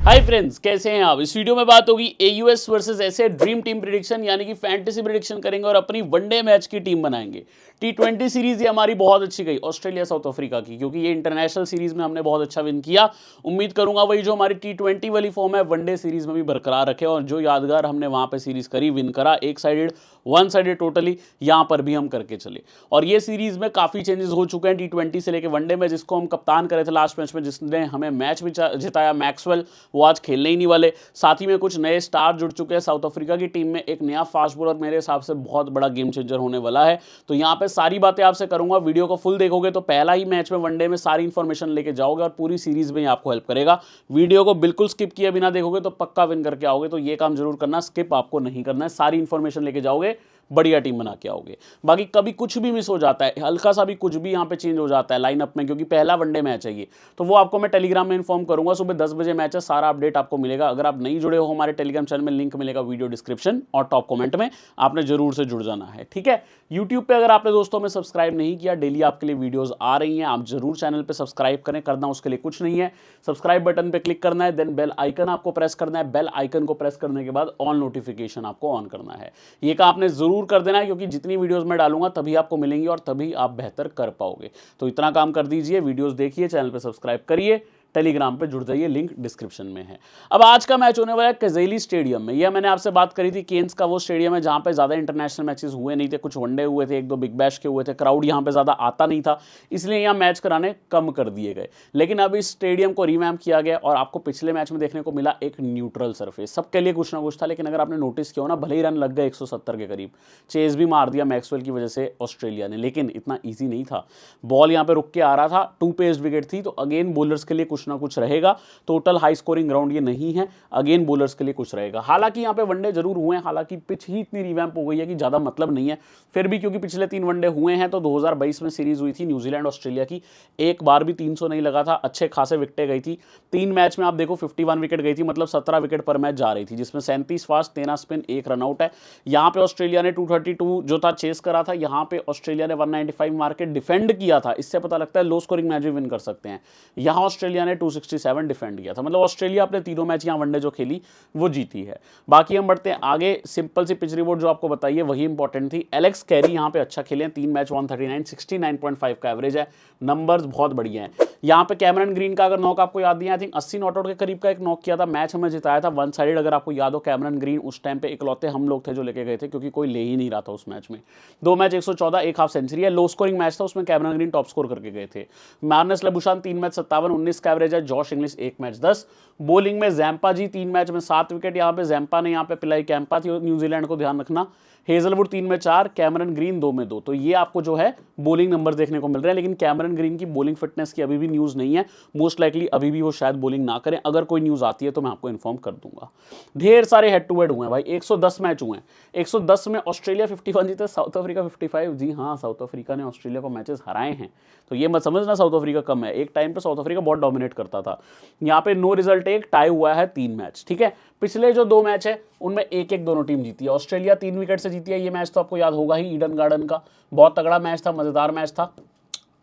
Hi friends, कैसे हैं आप। इस वीडियो में बात होगी एयूएस वर्सेस ऐसे ड्रीम टीम प्रिडिक्शन यानी कि फैंटेसी प्रिडिक्शन करेंगे और अपनी वनडे मैच की टीम बनाएंगे। टी20 सीरीज ये हमारी बहुत अच्छी गई ऑस्ट्रेलिया साउथ अफ्रीका की, क्योंकि ये इंटरनेशनल सीरीज में हमने बहुत अच्छा विन किया। उम्मीद करूंगा वही जो हमारी टी20 वाली फॉर्म है वनडे सीरीज में भी बरकरार रखे और जो यादगार हमने वहां पे सीरीज करी, विन करा, एक साइडेड वन साइडेड टोटली, यहां पर भी हम करके चले। और ये सीरीज में काफी चेंजेस हो चुके हैं टी20 से लेकर वनडे में, जिसको हम कप्तान करे थे लास्ट मैच में, जिसने हमें मैच भी जिताया, मैक्सवेल, वो आज खेलने ही नहीं वाले। साथ ही में कुछ नए स्टार जुड़ चुके हैं साउथ अफ्रीका की टीम में। एक नया फास्ट बॉलर मेरे हिसाब से बहुत बड़ा गेम चेंजर होने वाला है। तो यहाँ पे सारी बातें आपसे करूंगा। वीडियो को फुल देखोगे तो पहला ही मैच में वनडे में सारी इंफॉर्मेशन लेके जाओगे और पूरी सीरीज में आपको हेल्प करेगा। वीडियो को बिल्कुल स्किप किए बिना देखोगे तो पक्का विन करके आओगे। तो ये काम जरूर करना, स्किप आपको नहीं करना है, सारी इंफॉर्मेशन लेके जाओगे, बढ़िया टीम बना के आओगे। बाकी कभी कुछ भी मिस हो जाता है, हल्का सा भी कुछ भी यहाँ पे चेंज हो जाता है लाइनअप में, क्योंकि पहला वनडे मैच है ये, तो वो आपको मैं टेलीग्राम में इन्फॉर्म करूंगा। सुबह 10 बजे मैच है, सारा अपडेट आपको मिलेगा। अगर आप नहीं जुड़े हो हमारे टेलीग्राम चैनल में, लिंक मिलेगा वीडियो डिस्क्रिप्शन और टॉप कमेंट में, आपने जरूर से जुड़ जाना है, ठीक है। यूट्यूब पे अगर आपने दोस्तों में सब्सक्राइब नहीं किया, डेली आपके लिए वीडियोस आ रही हैं, आप जरूर चैनल पे सब्सक्राइब करें। करना उसके लिए कुछ नहीं है, सब्सक्राइब बटन पे क्लिक करना है, देन बेल आइकन आपको प्रेस करना है। बेल आइकन को प्रेस करने के बाद ऑल नोटिफिकेशन आपको ऑन करना है। ये काम आपने जरूर कर देना है, क्योंकि जितनी वीडियोस मैं डालूंगा तभी आपको मिलेंगी और तभी आप बेहतर कर पाओगे। तो इतना काम कर दीजिए, वीडियोस देखिए, चैनल पे सब्सक्राइब करिए, टेलीग्राम पे जुड़ जाइए, लिंक डिस्क्रिप्शन में है। अब आज का मैच होने वाला है कज़ेली स्टेडियम में। यह मैंने आपसे बात करी थी, केन्स का वो स्टेडियम है जहां पे ज्यादा इंटरनेशनल मैचेस हुए नहीं थे, कुछ वनडे हुए थे, एक दो बिग बैश के हुए थे, क्राउड यहां पे ज्यादा आता नहीं था, इसलिए यहां मैच कराने कम कर दिए गए। लेकिन अब इस स्टेडियम को रिवैम्प किया गया और आपको पिछले मैच में देखने को मिला एक न्यूट्रल सरफेस। सबके लिए कुछ ना कुछ था, लेकिन अगर आपने नोटिस किया हो ना, भले ही रन लग गए 170 के करीब, चेज भी मार दिया मैक्सवेल की वजह से ऑस्ट्रेलिया ने, लेकिन इतना ईजी नहीं था। बॉल यहां पे रुक के आ रहा था, 2 पेस्ड विकेट थी, तो अगेन बॉलर्स के लिए कुछ ना कुछ रहेगा। टोटल हाई स्कोरिंग ग्राउंड ये नहीं है, अगेन बॉलर्स के लिए कुछ रहेगा। हालांकि यहां पे वनडे जरूर हुए हैं, हालांकि पिच ही इतनी रिवैम्प हो गई है कि ज्यादा मतलब नहीं है, फिर भी क्योंकि पिछले 3 वनडे हुए हैं। तो 2022 में सीरीज हुई थी न्यूजीलैंड ऑस्ट्रेलिया की, एक बार भी 300 नहीं लगा था, अच्छे खासे विकेटें गई थी। 3 मैच में आप देखो 51 विकेट गई थी, मतलब 17 विकेट पर मैच जा रही थी, जिसमें 37 फास्ट, 13 स्पिन, 1 रनआउट है। यहां पे ऑस्ट्रेलिया ने 232 जो था चेस करा था, यहां पे ऑस्ट्रेलिया ने 195 मार के डिफेंड किया था। इससे पता लगता है लो स्कोरिंग मैच भी विन कर सकते हैं। यहां ऑस्ट्रेलिया ने 267 डिफेंड किया था, मतलब ऑस्ट्रेलिया अपने तीनों मैच यहां वनडे जो खेली वो जीती है। बाकी हम बढ़ते हैं आगे। सिंपल सी पिच रिपोर्ट जो आपको बताइए वही इंपॉर्टेंट थी। एलेक्स कैरी यहां पे अच्छा खेले, 3 मैच 139, 69.5 का एवरेज है, नंबर्स बहुत बढ़िया हैं। यहां पे कैमरन ग्रीन का अगर नॉक आपको याद नहीं, आई थिंक 80 नॉट आउट के करीब का एक नॉक किया था, मैच हमें जिताया था वन साइडेड। अगर आपको याद हो, कैमरन ग्रीन उस टाइम पे इकलौते हम लोग थे जो लेके गए थे, क्योंकि कोई ले ही नहीं रहा था उस मैच में। 2 मैच 114, एक हाफ सेंचुरी है, लो स्कोरिंग मैच था, उसमें कैमरन ग्रीन टॉप स्कोर करके गए थे। मार्नस लबुशान 3 मैच 57, 19 का एवरेज है। Josh Inglis 1 match 10। बॉलिंग में जैम्पा जी 3 मैच में 7 विकेट, यहां पे जैम्पा ने यहां पे पिलाई कैंपा थी न्यूजीलैंड को, ध्यान रखना। हेजलवुड 3 में 4, कैमरन ग्रीन 2 में 2। तो ये आपको जो है बॉलिंग नंबर देखने को मिल रहे हैं, लेकिन कैमरन ग्रीन की बॉलिंग फिटनेस की अभी भी न्यूज नहीं है। मोस्ट लाइकली अभी भी वो शायद बॉलिंग ना करें। अगर कोई न्यूज आती है तो मैं आपको इन्फॉर्म कर दूंगा। ढेर सारे हेड टू हेड हुए हैं भाई, 110 मैच हुए हैं। 110 में ऑस्ट्रेलिया 51 जीते, साउथ अफ्रीका 55। जी हाँ, साउथ अफ्रीका ने ऑस्ट्रेलिया को मैचेस हराए हैं, तो ये मत समझना साउथ अफ्रीका कम है। एक टाइम पे साउथ अफ्रीका बहुत डोमिनेट करता था। यहाँ पे नो रिजल्ट, एक टाई हुआ है 3 मैच, ठीक है। पिछले जो 2 मैच है उनमें 1-1 दोनों टीम जीती है। ऑस्ट्रेलिया 3 विकेट से जीती है। ये मैच तो आपको याद होगा ही, ईडन गार्डन का बहुत तगड़ा मैच था, मजेदार मैच था।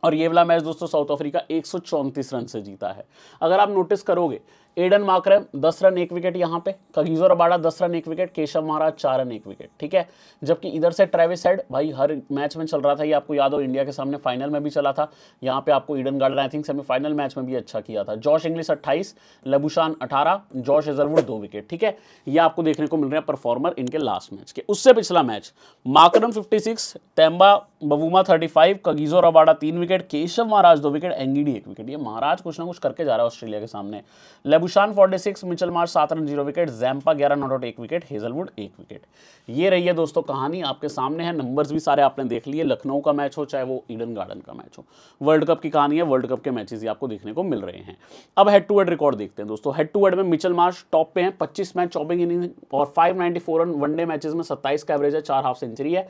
और ये वाला मैच दोस्तों साउथ अफ्रीका 134 रन से जीता है। अगर आप नोटिस करोगे, एडन मार्करम 10 रन 1 विकेट, यहाँ पे Kagiso Rabada 10 run 1 wicket, Keshav Maharaj 4 run 1 wicket, ठीक है। जबकि इधर से ट्रेविस हेड भाई हर मैच में चल रहा था, ये आपको याद हो, इंडिया के सामने फाइनल में भी चला था। यहाँ पे आपको Eden garden I think semifinal match में भी अच्छा किया था। Josh Inglis 28, लबुशान 18, Josh Hazlewood 2 wicket, ठीक है। ये आपको देखने को मिल रहे हैं परफॉर्मर इनके लास्ट मैच के। उससे पिछला match, Markram 56, Temba Bavuma 35, Kagiso Rabada 3 wicket, Keshav Maharaj 2 wicket, Ngidi 1 wicket. ये महाराज कुछ ना कुछ करके जा रहा है ऑस्ट्रेलिया के सामने। Labuschagne 46, Mitchell Marsh 7 run 0 wicket, Zampa 11 not out 1 wicket, Hazlewood 1 wicket. ये रही है दोस्तों कहानी, आपके सामने है, नंबर्स भी सारे आपने देख लिए। लखनऊ का मैच हो चाहे वो ईडन गार्डन का मैच हो, वर्ल्ड कप की कहानी है, वर्ल्ड कप के मैचेस ही आपको देखने को मिल रहे हैं। अब हेड टू हेड रिकॉर्ड देखते हैं दोस्तों। हेड टू हेड में मिचेल मार्श टॉप पे हैं, 25 मैच 24 इनिंग और 594 रन वनडे मैचेस में, 27 का एवरेज है, 4 हाफ सेंचुरी है।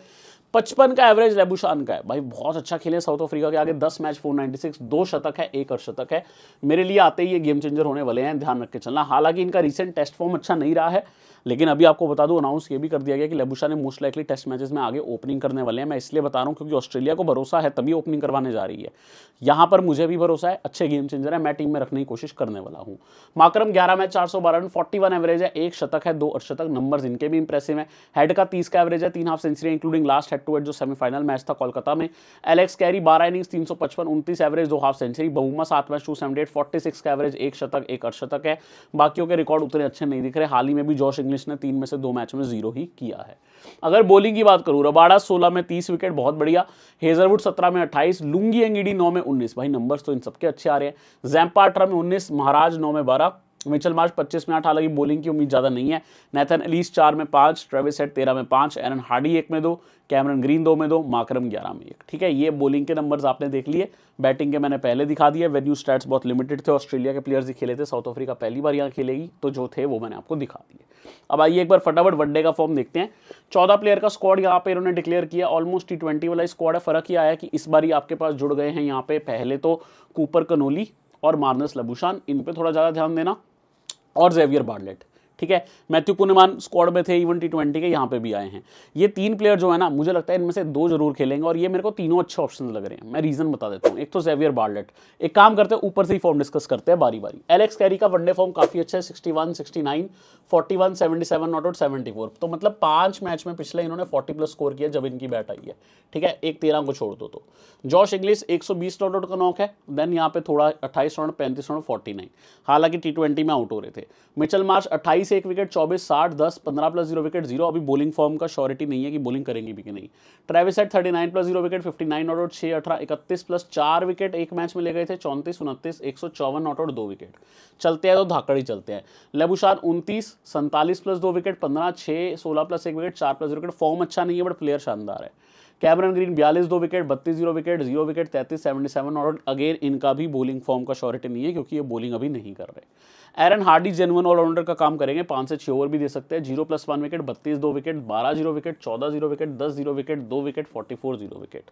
55 का एवरेज लेबुशान का है भाई, बहुत अच्छा खेले साउथ अफ्रीका के आगे। 10 मैच 496, 2 शतक है, 1 अर्धशतक है। मेरे लिए आते ही ये गेम चेंजर होने वाले हैं, ध्यान रख के चलना। हालांकि इनका रिसेंट टेस्ट फॉर्म अच्छा नहीं रहा है, लेकिन अभी आपको बता दूं, अनाउंस ये भी कर दिया गया कि लेबुशान ने मोस्ट लाइकली टेस्ट मैचेस में आगे ओपनिंग करने वाले हैं। मैं इसलिए बता रहा हूं क्योंकि ऑस्ट्रेलिया को भरोसा है तभी ओपनिंग करवाने जा रही है। यहां पर मुझे भी भरोसा है, अच्छे गेम चेंजर है, मैं टीम में रखने की कोशिश करने वाला हूं। माकरम 11 मैच 412 रन, 41 एवरेज है, 1 शतक है, 2 अर्धशतक। नंबर्स इनके भी इंप्रेसिव है। हेड का 30 का एवरेज है, 3 half century including last head to head जो सेमीफाइनल मैच था कोलकाता में। Alex Carey 12 innings 355, 29 average, 2 half century. Bavuma 7 match 278, 46 का एवरेज, 1 शतक, 1 अर्धशतक है। बाकियों के रिकॉर्ड उतने अच्छे नहीं दिख रहे। हाल ही में भी जॉश इंग्लिश ने 3 में से 2 मैच में 0 ही किया है। अगर बॉलिंग की बात करूं, रबाडा 16 में 30 विकेट, बहुत बढ़िया। हेजलवुड 17 में 28, लुंगी एंगिडी 9 में 19, भाई नंबर्स तो इन सबके अच्छे आ रहे हैं। जैम्पा 18 में 19, महाराज 9 में 12, मिचेल मार्श 25 में 8। हालांकि बॉलिंग की उम्मीद ज्यादा नहीं है। नेथन एलिस 4 में 5, ट्रेविस हेड 13 में 5, एरन हार्डी 1 में 2, कैमरन ग्रीन 2 में 2, माकरम 11 में 1। ठीक है, ये बॉलिंग के नंबर्स आपने देख लिए। बैटिंग के मैंने पहले दिखा दिए। वेन्यू स्टैट्स बहुत लिमिटेड थे, ऑस्ट्रेलिया के प्लेयर्स ही खेले थे, साउथ अफ्रीका पहली बार यहाँ खेलेगी, तो जो थे वो मैंने आपको दिखा दिए। अब आइए एक बार फटाफट वनडे का फॉर्म देखते हैं। 14 प्लेयर का स्क्वाड यहाँ पे इन्होंने डिक्लेयर किया। ऑलमोस्ट T20 वाला स्क्वाड है। फर्क ये आया कि इस बार ही आपके पास जुड़ गए हैं यहाँ पे पहले तो कूपर कनोली और मार्नस लेबुशान, इन पे थोड़ा ज़्यादा ध्यान देना, और जेवियर बार्टलेट। ठीक है, मैथ्यू कुनेमान स्क्वाड में थे, इवन T20 के यहाँ पे भी आए हैं। ये 3 प्लेयर जो है ना, मुझे लगता है इनमें से 2 जरूर खेलेंगे, और ये मेरे को तीनों अच्छे ऑप्शन लग रहे हैं। मैं रीजन बता देता हूँ। एक तो जेवियर बार्टलेट। एक काम करते हैं, ऊपर से ही फॉर्म डिस्कस करते हैं बारी बारी। एलेक्स कैरी का वनडे फॉर्म काफी अच्छा है, 61, 69, 41, 77 नॉट आउट, 74। तो मतलब 5 मैच में पिछले इन्होंने 40+ स्कोर किया जब इनकी बैट आई है। ठीक है, एक 13 को छोड़ दो तो। जॉश इंग्लिश 120 नॉट आउट का नॉक है, देन यहाँ पे थोड़ा 28 रन, 35 रन, 49। हालांकि T20 में आउट हो रहे थे। Mitchell Marsh 28, 1 wicket, 24, 60, 10, 15+0 wicket, 0। अभी बॉलिंग फॉर्म का श्योरिटी नहीं है कि बॉलिंग करेंगे भी कि नहीं। Travis head 39+0 wicket, 59 not out, 6, 18, 31+4 wicket एक मैच में ले गए थे, 34, 29, 154 नॉट आउट, 2 विकेट। चलते हैं तो धाकड़ ही चलते हैं। लेबुशान 29, 47+2 विकेट, 15, 6, 16+1 विकेट, 4+0 विकेट। फॉर्म अच्छा नहीं है बट प्लेयर शानदार है। Cameron green 42, 2 wicket, 32, 0 wicket, 0 wicket, 33, 77 not out. Again इनका भी बॉलिंग फॉर्म का श्योरिटी नहीं है क्योंकि ये बॉलिंग अभी नहीं कर रहे। एरन हार्डी जेन्युइन ऑलराउंडर का काम करेंगे, 5 से 6 ओवर भी दे सकते हैं। 0+1 wicket, 32, 2 wicket, 12, 0 wicket, 14, 0 wicket, 10, 0 wicket, 2 wicket, 44, 0 wicket.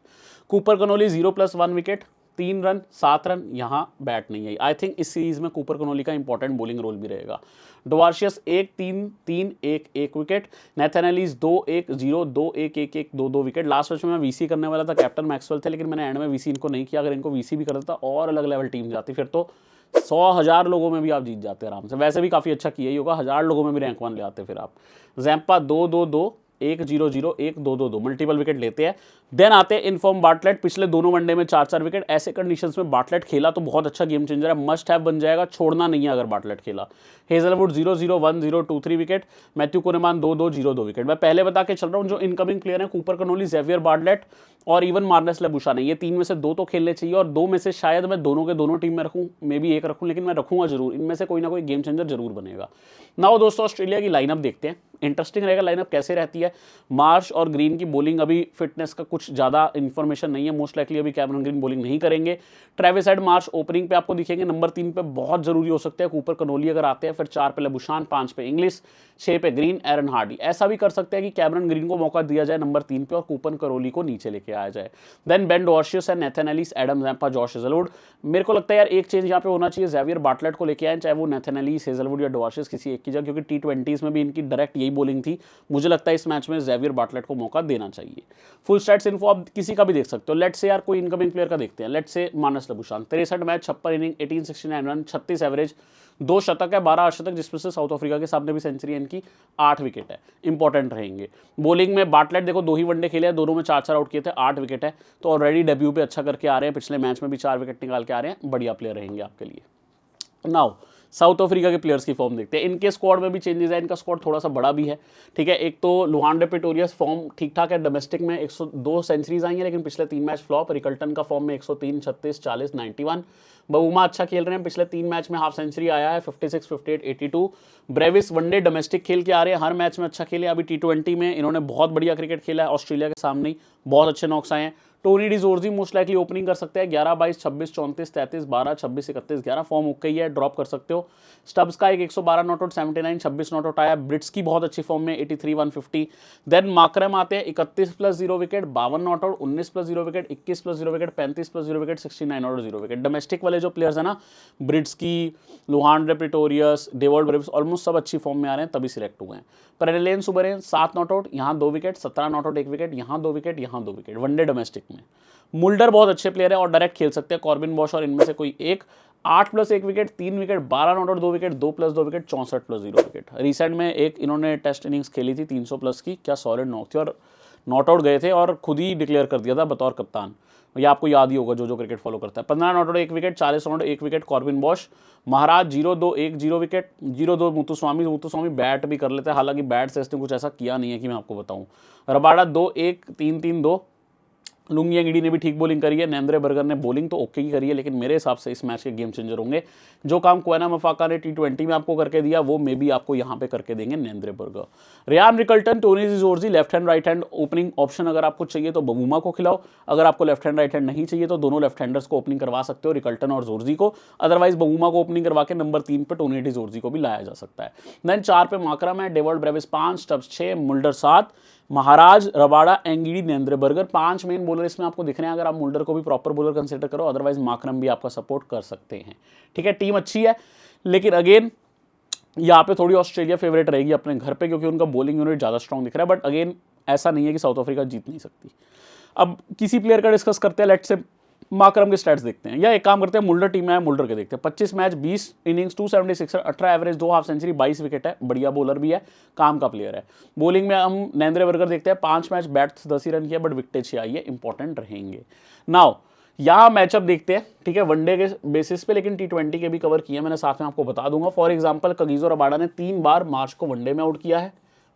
Cooper Connolly 0+1 wicket, 3 run, 7 run, यहाँ बैट नहीं आई। आई थिंक इस सीरीज में कूपर कनोली का इंपॉर्टेंट बॉलिंग रोल भी रहेगा। डोवार्शियस 1, 3, 3, 1, 1 wicket. Nathan Ellis 2, 1, 0, 2, 1, 1, 1, 2, 2 wicket. Last match में मैं वीसी करने वाला था, कैप्टन मैक्सवेल थे, लेकिन मैंने एंड में वीसी इनको नहीं किया। अगर इनको वीसी भी कर देता और अलग लेवल टीम जाती, फिर तो 100,000 लोगों में भी आप जीत जाते आराम से। वैसे भी काफ़ी अच्छा किया ही होगा, 1000 लोगों में भी रैंक 1 ले आते फिर आप। जैम्पा 2, 2, 2, 1, 0, 0, 1, 2, 2, 2 मल्टीपल विकेट लेते हैं। देन आते हैं इनफॉर्म बार्टलेट, पिछले दोनों वनडे में 4-4 विकेट। ऐसे कंडीशंस में बार्टलेट खेला तो बहुत अच्छा गेम चेंजर है, मस्ट हैव बन जाएगा, छोड़ना नहीं है अगर बार्टलेट खेला। Hazlewood 0, 0, 1, 0, 2, 3 wicket. Matthew Kuhnemann 2, 2, 0, 2 wicket. मैं पहले बता के चल रहा हूँ जो इनकमिंग प्लेयर हैं, कूपर कनोली, जेवियर बार्टलेट और इवन मार्नस लेबुशान है। ये 3 में से 2 तो खेलने चाहिए, और 2 में से शायद मैं दोनों के दोनों टीम में रखूँ, मे बी एक रखूँ, लेकिन मैं रखूँगा जरूर। इनमें से कोई ना कोई गेम चेंजर जरूर बनेगा। नाउ दोस्तों, ऑस्ट्रेलिया की लाइनअप देखते हैं। इंटरेस्टिंग रहेगा लाइनअप कैसे रहती है। मार्श और ग्रीन की बॉलिंग अभी फिटनेस का कुछ ज़्यादा इन्फॉर्मेशन नहीं है, मोस्ट लाइकली अभी कैमरन ग्रीन बॉलिंग नहीं करेंगे। ट्रेविस हेड, मार्श ओपनिंग पे आपको दिखेंगे। नंबर 3 पे बहुत जरूरी हो सकते हैं कूपर कनोली अगर आते हैं, फिर 4 पे लेबुशान, 5 पे इंग्लिश, 6 पे ग्रीन, एरन हार्डी। ऐसा भी कर सकते हैं कि कैमरन ग्रीन को मौका दिया जाए नंबर 3 पे और कूपर कनोली को नीचे लेके आया जाए। देन बेन डोवार्शियस है, Nathan Ellis, Adam Zampa, Josh Hazlewood. मेरे को लगता है यार एक चेंज यहाँ पे होना चाहिए, जेवियर बार्टलेट को लेके आए, चाहे वो नेथन एलिस, हेजलवुड या डोवार्शियस किसी एक की जगह, क्योंकि T20s में भी इनकी डायरेक्ट यही बॉलिंग थी। मुझे लगता है इस मैच में जेवियर बार्टलेट को मौका देना चाहिए। फुल स्टैट्स इन्फो आप किसी का भी देख सकते हो। लेट्स से यार कोई इनकमिंग प्लेयर का देखते हैं। Let's see Marnus Labuschagne 63 match, 56 inning, 1869 run, 36 average, 2 शतक है, 12 अर्धशतक, जिसमें से साउथ अफ्रीका के सामने भी सेंचुरी इनकी, 8 विकेट है, इंपॉर्टेंट रहेंगे। बॉलिंग में बार्टलेट देखो 2 ही वनडे खेले हैं, दोनों में 4-4 आउट किए थे, 8 विकेट है, तो ऑलरेडी डेब्यू पे अच्छा करके आ रहे हैं। पिछले मैच में भी 4 विकेट निकाल के आ रहे हैं, बढ़िया प्लेयर रहेंगे आपके लिए। नाउ साउथ अफ्रीका के प्लेयर्स की फॉर्म देखते हैं। इनके स्क्वाड में भी चेंजेस है, इनका स्क्वाड थोड़ा सा बड़ा भी है। ठीक है, एक तो लुहांडे पिटोरियस फॉर्म ठीक ठाक है, डोमेस्टिक में 102 सेंचुरीज आई हैं, लेकिन पिछले 3 मैच फ्लॉप। रिकल्टन का फॉर्म में 103, 36, 40, 91। बहुमा अच्छा खेल रहे हैं, पिछले 3 मैच में हाफ सेंचुरी आया है, 56, 58, 82। ब्रेविस वनडे डोमेस्टिक खेल के आ रहे हैं, हर मैच में अच्छा खेले। अभी T20 में इन्होंने बहुत बढ़िया क्रिकेट खेला है, ऑस्ट्रेलिया के सामने बहुत अच्छे नॉक्स आए हैं। टोनी डिजोर्जी मोस्ट लाइकली ओपनिंग कर सकते हैं 11, 22, 26, 34, 33, 12, 26, 31, 11 फॉर्म ओके ही है, ड्रॉप कर सकते हो। स्टब्स का एक 112 नॉट आउट, 79, 26 नॉट आउट आया। ब्रिट्स की बहुत अच्छी फॉर्म में 83, 150। देन माकरम आते हैं 31+0 wicket, 52 not out, 19+0 wicket, 21+0 wicket, 35+0 wicket, 69 not out 0 wicket. Domestic वाले जो प्लेयर्स है ना, ब्रिट्स की, लुहान प्रिटोरियस, डेवॉल्ड ब्रेविस, ऑलमोस्ट सब अच्छी फॉर्म में आ रहे हैं, तभी सिलेक्ट हुए हैं। पेरेलेन सुबरेन 7 नॉट आउट, यहाँ 2 विकेट, 17 नॉट आउट 1 विकेट, यहाँ 2 विकेट, यहाँ 2 विकेट, वनडे डोमेस्टिक में। मुल्डर बहुत अच्छे प्लेयर है और डायरेक्ट खेल सकते हैं, कॉर्बिन बॉश और इनमें से कोई एक। 8+1 wicket, 3 wicket, 12 not out 2 wicket, 2+2 wicket, 64+0 wicket. Recent में एक इन्होंने टेस्ट इनिंग्स खेली थी 300+ की, क्या सॉलिड नॉक थी, और नॉट आउट गए थे और खुद ही डिक्लेयर कर दिया था बतौर कप्तान। ये आपको याद ही होगा जो क्रिकेट फॉलो करता है। 15 not out 1 wicket, 40 not 1 wicket, Corbin Bosch. Maharaj 0-2-1 0 wicket, 0-2 Muthuswamy bat भी कर लेते हैं, हालांकि बैट से इसने कुछ ऐसा किया नहीं है कि मैं आपको बताऊं। रबाडा 2-1 3-3-2। लुंगी एंगिडी ने भी ठीक बॉलिंग करी है। नेंद्रे बर्गर ने बॉलिंग तो ओके ही करी है, लेकिन मेरे हिसाब से इस मैच के गेम चेंजर होंगे। जो काम क्वेना मफाका ने T20 में आपको करके दिया, वो मे भी आपको यहाँ पे करके देंगे Nandre Burger. Ryan Rickelton, Tony de Zorzi, left hand right hand opening option अगर आपको चाहिए तो बबूमा को खिलाओ, अगर आपको लेफ्ट हैंड राइट हैंड नहीं चाहिए तो दोनों लेफ्ट हैंडर्स को ओपनिंग करवा सकते हो, रिकल्टन और जोर्जी को। अदरवाइज बबूमा को ओपनिंग करवा के नंबर 3 पे टोनी डिजोर्जी को भी लाया जा सकता है। देन 4 पे माकरम है, Dewald Brevis 5, Stubbs 6, Mulder 7, Maharaj, Rabada, Ngidi, Nandre Burger. 5 main bowler इसमें आपको दिख रहे हैं, अगर आप मुल्डर को भी प्रॉपर बॉलर कंसीडर करो, अदरवाइज माकरम भी आपका सपोर्ट कर सकते हैं। ठीक है, टीम अच्छी है, लेकिन अगेन यहाँ पे थोड़ी ऑस्ट्रेलिया फेवरेट रहेगी अपने घर पे, क्योंकि उनका बॉलिंग यूनिट ज़्यादा स्ट्रॉन्ग दिख रहा है। बट अगेन ऐसा नहीं है कि साउथ अफ्रीका जीत नहीं सकती। अब किसी प्लेयर का डिस्कस करते हैं, लेट्स से माकरम के स्टैट्स देखते हैं, या एक काम करते हैं, मुल्डर टीम में है, मुल्डर के देखते हैं। 25 match, 20 innings, 276, 18 average, 2 half century, 22 wicket है, बढ़िया बॉलर भी है, काम का प्लेयर है। बॉलिंग में हम नेंद्रे बर्गर देखते हैं, 5 मैच, बैट 10 ही रन किया, बट विकेट 6 आई है, इंपॉर्टेंट रहेंगे। नाउ यहाँ मैचअप देखते हैं, ठीक है, वनडे के बेसिस पे, लेकिन T20 के भी कवर किया मैंने, साथ में आपको बता दूंगा। फॉर एग्जांपल कगिसो रबाडा ने 3 बार मार्च को वनडे में आउट किया है,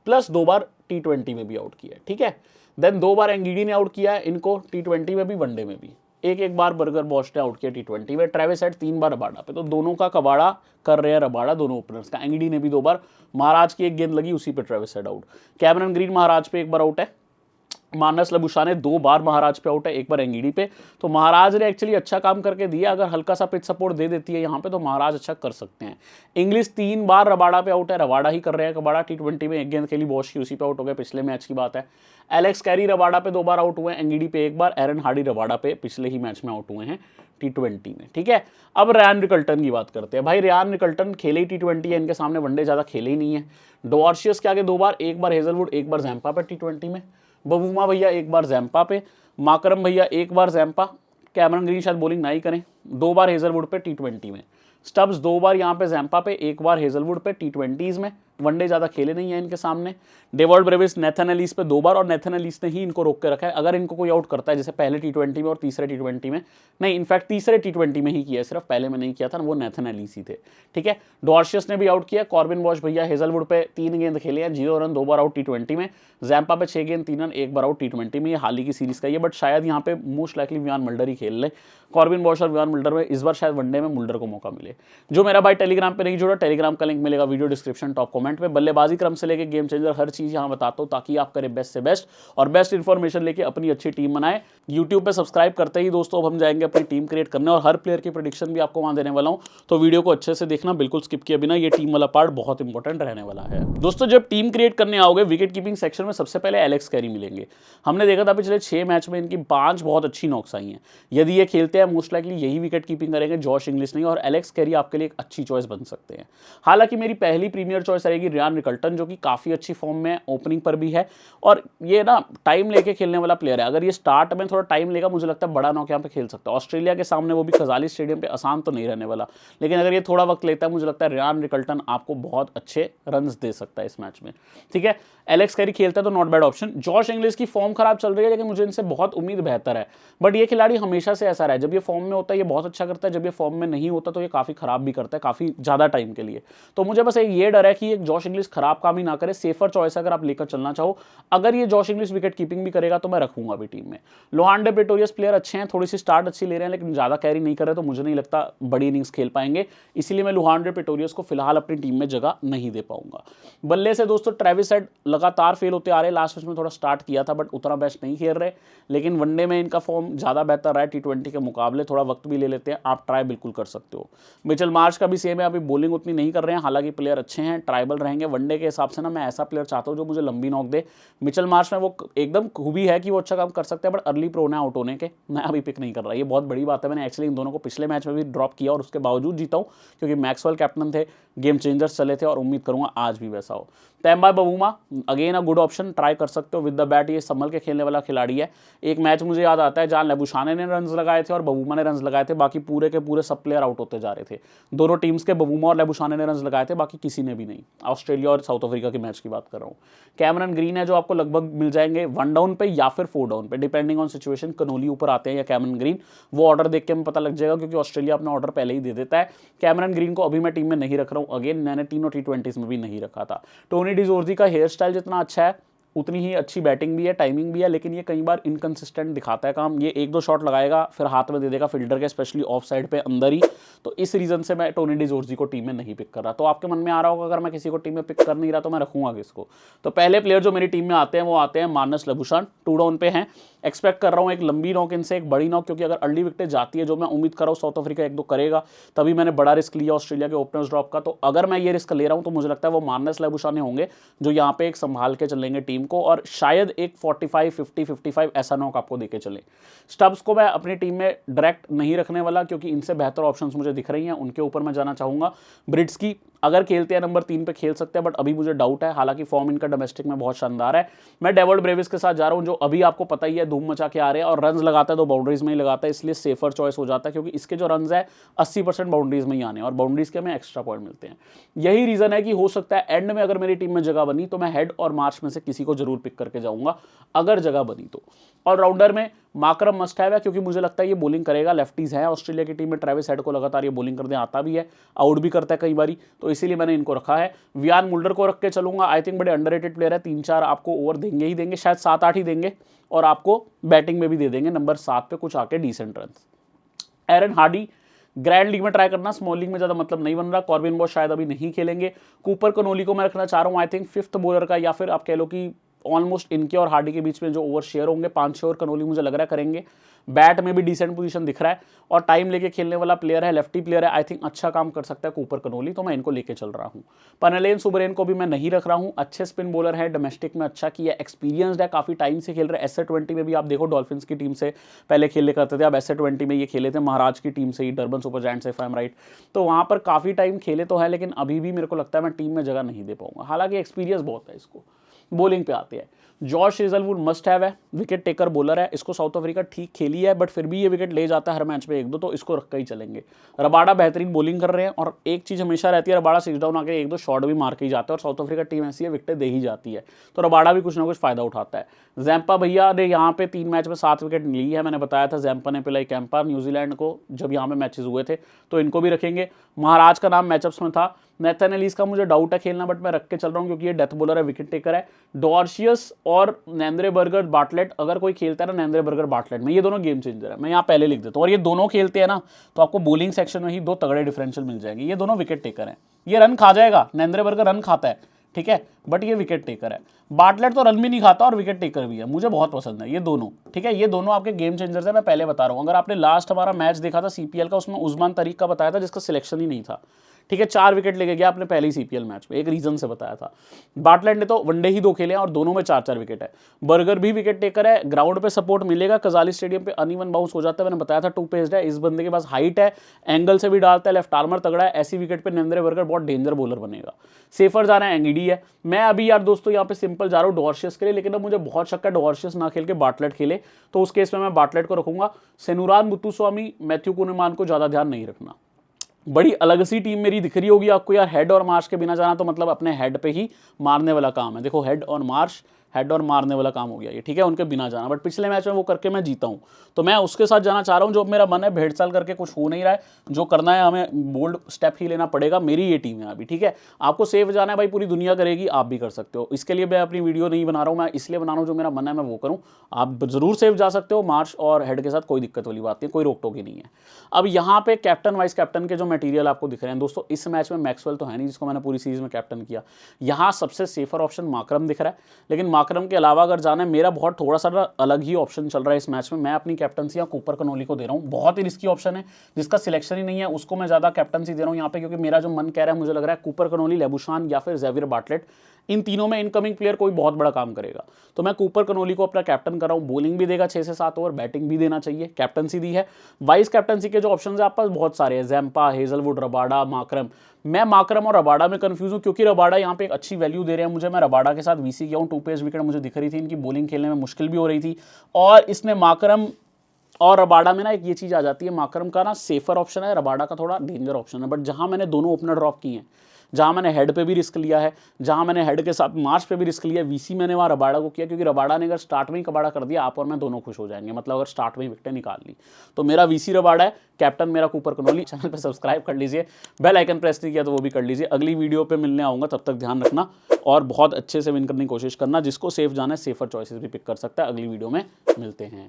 प्लस 2 बार T20 में भी आउट किया है, ठीक है। देन 2 बार एंगिडी ने आउट किया है इनको T20 में भी, वनडे में भी। एक बार बर्गर बॉश ने आउट किया T20 में। ट्रेविस हेड 3 बार रबाडा पे, तो दोनों का कबाड़ा कर रहे हैं रबाडा, दोनों ओपनर्स का। एंगिडी ने भी 2 बार, महाराज की एक गेंद लगी उसी पे Travis Head out. Cameron Green Maharaj पे 1 बार आउट है। मानस लबुशाने 2 बार महाराज पे आउट है, 1 बार एंगिडी पे। तो महाराज ने एक्चुअली अच्छा काम करके दिया, अगर हल्का सा पिच सपोर्ट दे देती है यहाँ पे तो महाराज अच्छा कर सकते हैं। इंग्लिश 3 बार रबाडा पे आउट है, रबाडा ही कर रहे हैं कबाड़ा। T20 में 1 गेंद खेली बॉश की, उसी पे आउट हो गया, पिछले मैच की बात है। एलेक्स कैरी रबाडा पे 2 बार आउट हुए हैं, एंगिडी पे 1 बार। एरन हार्डी रबाडा पे पिछले ही मैच में आउट हुए हैं T20 में, ठीक है। अब रियान रिकल्टन की बात करते हैं। भाई रियान रिकल्टन खेले ही T20 है, इनके सामने वनडे ज़्यादा खेले ही नहीं है। डॉर्शियस के आगे 2 बार, 1 बार हेजलवुड, 1 बार जैम्पा पे T20 में। बबूमा भैया 1 बार जैम्पा पे, माकरम भैया 1 बार जैम्पा। कैमरन ग्रीन शायद बॉलिंग ना ही करें, 2 बार हेजलवुड पे T20 में। स्टब्स 2 बार यहाँ पे जैम्पा पे, 1 बार हेजलवुड पे T20s में। वनडे ज़्यादा खेले नहीं है इनके सामने। डेवॉल्ड ब्रेविस, नेथन एलिस पे 2 बार, और नेथन एलिस ने ही इनको रोक के रखा है। अगर इनको कोई आउट करता है, जैसे पहले T20 में और तीसरे T20 में, नहीं इनफैक्ट तीसरे T20 में ही किया है, सिर्फ पहले में नहीं किया था, वो नेथन एलिस ही थे, ठीक है। डॉर्शियस ने भी आउट किया। कॉर्बिन बॉश भैया हेजलवुड पे 3 गेंद खेले हैं, 0 रन, 2 बार आउट T20 में। जैम्पा पे 6 गेंद 3 रन, 1 बार आउट T20 में। ये हाल ही की सीरीज का ही है, बट शायद यहाँ पे मोस्ट लाइकली वियान मुल्डर ही खेल ले। कॉर्बिन बॉश और वियान मुल्डर में इस बार शायद वनडे में मुल्डर को मौका मिले। जो मेरा भाई टेलीग्राम पे नहीं जुड़ा, टेलीग्राम का लिंक मिलेगा वीडियो डिस्क्रिप्शन टॉप कमेंट में। बल्लेबाजी क्रम से लेके गेम चेंजर हर चीज यहाँ बताता हूँ, ताकि आप करें बेस्ट से बेस्ट और बेस्ट इन्फॉर्मेशन लेके अपनी अच्छी टीम बनाए। यूट्यूब पे सब्सक्राइब करते ही दोस्तों अब हम जाएंगे अपनी टीम क्रिएट करने, और हर प्लेयर की प्रेडिक्शन भी आपको वहां देने वाला हूँ, तो वीडियो को अच्छे से देखना, बिल्कुल स्किप किए बिना। ये टीम वाला पार्ट बहुत इंपॉर्टेंट रहने वाला है दोस्तों। जब टीम क्रिएट करने आओगे, विकेट कीपिंग सेक्शन में सबसे पहले एलेक्स कैरी मिलेंगे। हमने देखा था पिछले 6 मैच में इनकी 5 बहुत अच्छी नॉक्स आई हैं। यदि ये खेलते हैं, मोस्ट लाइकली यही विकेट कीपिंग करेंगे, जॉश इंग्लिश नहीं, और एलेक्स कैरी आपके लिए एक अच्छी चॉइस बन सकते हैं। हालांकि मेरी पहली प्रीमियर चॉइस रहेगी रियान रिकल्टन, जो कि काफी अच्छी फॉर्म में ओपनिंग पर भी है, और ये ना टाइम लेके खेलने वाला प्लेयर है। अगर ये स्टार्ट में थोड़ा टाइम लेगा, मुझे लगता है बड़ा नॉक यहाँ पे खेल सकता है। ऑस्ट्रेलिया के सामने, वो भी खजाली स्टेडियम पे, आसान तो नहीं रहने वाला, लेकिन अगर ये थोड़ा वक्त लेता है, मुझे लगता है रियान रिकल्टन आपको बहुत अच्छे रन्स दे सकता है इस मैच में, ठीक है। एलेक्स कैरी खेलता है तो not bad option. Josh Inglis की फॉर्म खराब चल रही है, लेकिन मुझे इनसे बहुत उम्मीद बेहतर है। बट ये खिलाड़ी हमेशा से ऐसा रहा है, जब ये फॉर्म में होता है ये बहुत अच्छा करता है, जब ये फॉर्म में नहीं होता तो ये काफी खराब भी करता है, काफी ज्यादा टाइम के लिए। तो मुझे बस एक ये डर है कि जॉश इंग्लिश खराब काम ही ना करे, सेफर चॉइस अगर आप लेकर चलना चाहो। अगर ये जॉश इंग्लिश विकेट कीपिंग भी करेगा तो मैं रखूंगा अभी टीम में। लोहांडे प्रेटोरियस प्लेयर अच्छे हैं, थोड़ी सी स्टार्ट अच्छी ले रहे हैं, लेकिन ज़्यादा कैरी नहीं कर रहे, तो मुझे नहीं लगता बड़ी इनिंग्स खेल पाएंगे, इसीलिए मैं लोहांडे प्रेटोरियस को फिलहाल अपनी टीम में जगह नहीं दे पाऊंगा। बल्ले से दोस्तों ट्रेविस हेड लगातार फेल होते आ रहे, लास्ट मैच में थोड़ा स्टार्ट किया था बट उतना बेस्ट नहीं खेल रहे, लेकिन वनडे में इनका फॉर्म ज़्यादा बेहतर रहा है T20 के मुकाबले, थोड़ा वक्त भी ले लेते हैं, आप ट्राई बिल्कुल कर सकते हो। मिचेल मार्श का भी सेम है, अभी बॉलिंग उतनी नहीं कर रहे हैं, हालांकि प्लेयर अच्छे हैं, ट्राइबल रहेंगे वनडे के हिसाब से ना, मैं ऐसा प्लेयर चाहता हूँ जो मुझे लंबी नॉक दे। मिचेल मार्श में वो एकदम खूबी है कि वो अच्छा काम कर सकते हैं, बट अर्ली प्रोन है आउट होने के, मैं अभी पिक नहीं कर रहा, ये बहुत बड़ी बात है। मैंने एक्चुअली इन दोनों को पिछले मैच में भी ड्रॉप किया और उसके बावजूद जीता हूँ, क्योंकि मैक्सवेल कैप्टन थे, गेम चेंजर्स चले थे, और उम्मीद करूंगा आज भी वैसा हो। Temba Bavuma again a good option, try कर सकते हो विद द बैट, ये संभल के खेलने वाला खिलाड़ी है। एक मैच मुझे याद आता है जहां लेबुशाने ने रन्स लगाए थे और बवूमा ने रन्स लगाए थे, बाकी पूरे के पूरे सब प्लेयर आउट होते जा रहे थे। दोनों टीम्स के बवूमा और लेबुशाने ने रन्स लगाए थे, बाकी किसी ने भी नहीं। ऑस्ट्रेलिया और साउथ अफ्रीका के मैच की बात कर रहा हूँ। कैमरन ग्रीन है जो आपको लगभग मिल जाएंगे 1 डाउन पे या फिर 4 डाउन पे, डिपेंडिंग ऑन सिचुएशन। कनोली ऊपर आते हैं या कैमरन ग्रीन, वो ऑर्डर देख के हमें पता लग जाएगा, क्योंकि ऑस्ट्रेलिया अपना ऑर्डर पहले ही दे देता है। कैमरन ग्रीन को अभी मैं टीम में नहीं रख रहा हूँ, अगेन मैंने तीनों T20s में भी नहीं रखा था। टोनी डिजोर्जी का हेयर स्टाइल जितना अच्छा है उतनी ही अच्छी बैटिंग भी है, टाइमिंग भी है, लेकिन ये कई बार इनकंसिस्टेंट दिखाता है काम। ये 1-2 शॉट लगाएगा फिर हाथ में दे देगा फील्डर के, स्पेशली ऑफ साइड पे अंदर ही, तो इस रीजन से मैं टोनी डिजोर्जी को टीम में नहीं पिक कर रहा। तो आपके मन में आ रहा होगा अगर मैं किसी को टीम में पिक कर नहीं रहा तो मैं रखूंगा किसको। तो पहले प्लेयर जो मेरी टीम में आते हैं वो आते हैं मार्नस लेबुशान, 2 डाउन पे हैं। एक्सपेक्ट कर रहा हूँ एक लंबी नॉक इनसे, एक बड़ी नॉक, क्योंकि अगर अर्ली विकेट जाती है, जो मैं उम्मीद कर रहा हूँ साउथ अफ्रीका 1-2 करेगा, तभी मैंने बड़ा रिस्क लिया ऑस्ट्रेलिया के ओपनर्स ड्रॉप का। तो अगर मैं ये रिस्क ले रहा हूँ तो मुझे लगता है वो मार्नस लेबुशान होंगे जो यहाँ पे एक संभाल के चलेंगे टीम को, और शायद एक 45, 50, 55 ऐसा नॉक आपको देके चले। स्टब्स को मैं अपनी टीम में डायरेक्ट नहीं रखने वाला, क्योंकि इनसे बेहतर ऑप्शंस मुझे दिख रही हैं, उनके ऊपर मैं जाना चाहूंगा। ब्रिट्स की अगर खेलते हैं नंबर 3 पे खेल सकते हैं, बट अभी मुझे डाउट है, हालांकि फॉर्म इनका डोमेस्टिक में बहुत शानदार है। मैं डेवल्ड ब्रेविस के साथ जा रहा हूं, जो अभी आपको पता ही है धूम मचा के आ रहे हैं, और रन्स लगाता है तो बाउंड्रीज में ही लगाता है, इसलिए सेफर चॉइस हो जाता है, क्योंकि इसके जो रन्स है 80% बाउंड्रीज में ही आने, और बाउंड्रीज के हमें एक्स्ट्रा पॉइंट मिलते हैं। यही रीजन है कि हो सकता है एंड में अगर मेरी टीम में जगह बनी तो मैं हेड और मार्च में से किसी को जरूर पिक करके जाऊंगा, अगर जगह बनी तो। ऑलराउंडर में माकरम मस्ट है, क्योंकि मुझे लगता है ये बॉलिंग करेगा, लेफ्टीज है ऑस्ट्रेलिया की टीम में, ट्रेविस हेड को लगातार ये बॉलिंग करने आता भी है, आउट भी करता है कई बारी, तो इसीलिए मैंने इनको रखा है। वियान मुल्डर को रख के चलूंगा, आई थिंक बड़े अंडररेटेड प्लेयर है, 3-4 आपको ओवर देंगे ही देंगे, शायद 7-8 ही देंगे, और आपको बैटिंग में भी दे देंगे नंबर 7 पे कुछ आके decent run. Aaron Hardie grand league में ट्राई करना, स्मॉल लीग में ज़्यादा मतलब नहीं बन रहा। कॉर्बिन बॉश शायद अभी नहीं खेलेंगे। कूपर कनोली को मैं रखना चाह रहा हूँ, आई थिंक 5th बॉलर का, या फिर आप कह लो कि ऑलमोस्ट इनके और हार्डी के बीच में जो ओवर शेयर होंगे 5-6 ओवर कनोली मुझे लग रहा है करेंगे। बैट में भी डिसेंट पोजीशन दिख रहा है, और टाइम लेके खेलने वाला प्लेयर है, लेफ्टी प्लेयर है, आई थिंक अच्छा काम कर सकता है कूपर कनोली, तो मैं इनको लेके चल रहा हूँ। पनलेन सुबरेन को भी मैं नहीं रख रहा हूँ, अच्छे स्पिन बॉलर है, डोमेस्टिक में अच्छा किया, एक्सपीरियंसड है, काफ़ी टाइम से खेल रहे हैं। SA20 में भी आप देखो डॉल्फिन्स की टीम से पहले खेले करते थे, अब SA20 में ये खेले थे महाराज की टीम से ही, डरबन सुपर जायंट्स से, इफ आई एम राइट, तो वहाँ पर काफ़ी टाइम खेले तो है, लेकिन अभी भी मेरे को लगता है मैं टीम में जगह नहीं दे पाऊंगा, हालांकि एक्सपीरियंस बहुत है इसको। बॉलिंग पे आते हैं, जॉश हेजलवुड मस्ट हैव है, विकेट टेकर बॉलर है, इसको साउथ अफ्रीका ठीक खेली है, बट फिर भी ये विकेट ले जाता है हर मैच में 1-2, तो इसको रख कर ही चलेंगे। रबाडा बेहतरीन बॉलिंग कर रहे हैं, और एक चीज़ हमेशा रहती है, रबाडा 6 डाउन आके 1-2 शॉट भी मार के ही जाता है, और साउथ अफ्रीका टीम ऐसी है विकेटें दे ही जाती है, तो रबाडा भी कुछ ना कुछ फायदा उठाता है। जैम्पा भैया ने यहाँ पे 3 मैच में 7 विकेट ली है, मैंने बताया था जैम्पा ने पिलाई कैंपा न्यूजीलैंड को जब यहाँ पे मैचेस हुए थे, तो इनको भी रखेंगे। महाराज का नाम मैचअप्स में था, नेथन एलिस का मुझे डाउट है खेलना, बट मैं रख के चल रहा हूँ क्योंकि ये डेथ बॉलर है, विकेट टेकर है। डॉर्शियस और नैंद्रे बर्गर बाटलेट, अगर कोई खेलता है ना नैंद्रे बर्गर बाटलेट में, ये दोनों गेम चेंजर है, मैं यहाँ पहले लिख देता हूँ, और ये दोनों खेलते हैं ना तो आपको बॉलिंग सेक्शन में ही 2 तगड़े डिफरेंशियल मिल जाएंगे। ये दोनों विकेट टेकर हैं, ये रन खा जाएगा, नैंद्रे बर्गर रन खाता है ठीक है, बट ये विकेट टेकर है। बाटलेट तो रन भी नहीं खाता और विकेट टेकर भी है, मुझे बहुत पसंद है ये दोनों, ठीक है, ये दोनों आपके गेम चेंजर्स है, मैं पहले बता रहा हूँ। अगर आपने लास्ट हमारा मैच देखा था CPL का, उसमें उस्मान तरीक का बताया था जिसका सिलेक्शन ही नहीं था, ठीक है, 4 विकेट लेके गया आपने पहले ही CPL मैच में, एक रीजन से बताया था। बाटलैंड ने तो वनडे ही 2 खेले हैं और दोनों में 4-4 विकेट है। बर्गर भी विकेट टेकर है, ग्राउंड पे सपोर्ट मिलेगा, कजाली स्टेडियम पे अनइवन बाउंस हो जाता है, मैंने बताया था 2 पेस्ड है, इस बंदे के पास हाइट है, एंगल से भी डालता है, लेफ्ट आर्मर तगड़ा है, ऐसी विकेट पे नरेंद्र बर्गर बहुत डेंजर बॉलर बनेगा। सेफर जाना है एंगीडी है, मैं अभी यार दोस्तों यहाँ पे सिंपल जा रहा हूँ डॉर्शियस के लिए, लेकिन अब मुझे बहुत शक है डॉर्शियस ना खेल के बाटलेट खेले, तो उस केस में मैं बाटलेट को रखूंगा। सेनुरान मुत्तुस्वामी, मैथ्यू कुनेमान को ज्यादा ध्यान नहीं रखना। बड़ी अलग सी टीम मेरी दिख रही होगी आपको यार, हेड और मार्श के बिना जाना तो मतलब अपने हेड पे ही मारने वाला काम है। देखो हेड और मार्श हेड और मारने वाला काम हो गया ये, ठीक है, उनके बिना जाना। बट पिछले मैच में वो करके मैं जीता हूँ, तो मैं उसके साथ जाना चाह रहा हूँ। जो मेरा मन है, भेड़चाल करके कुछ हो नहीं रहा है, जो करना है हमें बोल्ड स्टेप ही लेना पड़ेगा। मेरी ये टीम है अभी, ठीक है। आपको सेफ जाना है भाई, पूरी दुनिया करेगी, आप भी कर सकते हो। इसके लिए मैं अपनी वीडियो नहीं बना रहा हूँ, मैं इसलिए बना रहा हूँ जो मेरा मन है मैं वो करूँ। आप जरूर सेफ जा सकते हो मार्च और हेड के साथ, कोई दिक्कत वाली बात नहीं, कोई रोक टोक ही नहीं है। अब यहाँ पे कैप्टन वाइस कैप्टन के जो मटेरियल आपको दिख रहे हैं दोस्तों, इस मैच में मैक्सवेल तो है नहीं जिसको मैंने पूरी सीरीज में कैप्टन किया। यहाँ सबसे सेफर ऑप्शन माकरम दिख रहा है, लेकिन माकरम के अलावा अगर जाना है, मेरा बहुत थोड़ा सा अलग ही ऑप्शन चल रहा है इस मैच में। मैं अपनी कैप्टनसी यहाँ कूपर कनोली को दे रहा हूँ। बहुत ही रिस्की ऑप्शन है, जिसका सिलेक्शन ही नहीं है उसको मैं ज़्यादा कैप्टनसी दे रहा हूँ यहाँ पे, क्योंकि मेरा जो मन कह रहा है, मुझे लग रहा है कूपर कनोली, लेबुशान या फिर जेवियर बार्टलेट, इन तीनों में इनकमिंग प्लेयर कोई बहुत बड़ा काम करेगा। तो मैं कूपर कनोली को अपना कैप्टन कर रहा हूँ। बॉलिंग भी देगा 6 से 7 ओवर, बैटिंग भी देना चाहिए, कैप्टनसी दी है। वाइस कैप्टनसी के जो ऑप्शन है आप पास बहुत सारे हैं, जैम्पा, हेजलवुड, रबाडा, माकरम। मैं माकरम और रबाडा में कंफ्यूज हूँ, क्योंकि रबाडा यहाँ पे एक अच्छी वैल्यू दे रहे हैं मुझे। मैं रबाडा के साथ वीसी किया हूँ, 2 पेस विकेट मुझे दिख रही थी, इनकी बॉलिंग खेलने में मुश्किल भी हो रही थी। और इसने माकरम और रबाडा में ना एक ये चीज़ आ जाती है, माकरम का ना सेफर ऑप्शन है, रबाडा का थोड़ा डेंजर ऑप्शन है। बट जहाँ मैंने दोनों ओपनर ड्रॉप किए हैं, जहाँ मैंने हेड पे भी रिस्क लिया है, जहाँ मैंने हेड के साथ मार्च पे भी रिस्क लिया, वीसी मैंने वहाँ रबाडा को किया, क्योंकि रबाडा ने अगर स्टार्ट में ही कबाड़ा कर दिया, आप और मैं दोनों खुश हो जाएंगे। मतलब अगर स्टार्ट में ही विकेटें निकाल ली, तो मेरा वीसी रबाडा है, कैप्टन मेरा कूपर कनोली। चैनल पर सब्सक्राइब कर लीजिए, बेल आइकन प्रेस नहीं किया तो वो भी कर लीजिए। अगली वीडियो पर मिलने आऊँगा, तब तक ध्यान रखना और बहुत अच्छे से विन करने की कोशिश करना। जिसको सेफ जाना है, सेफर चॉइसेस भी पिक कर सकता है। अगली वीडियो में मिलते हैं।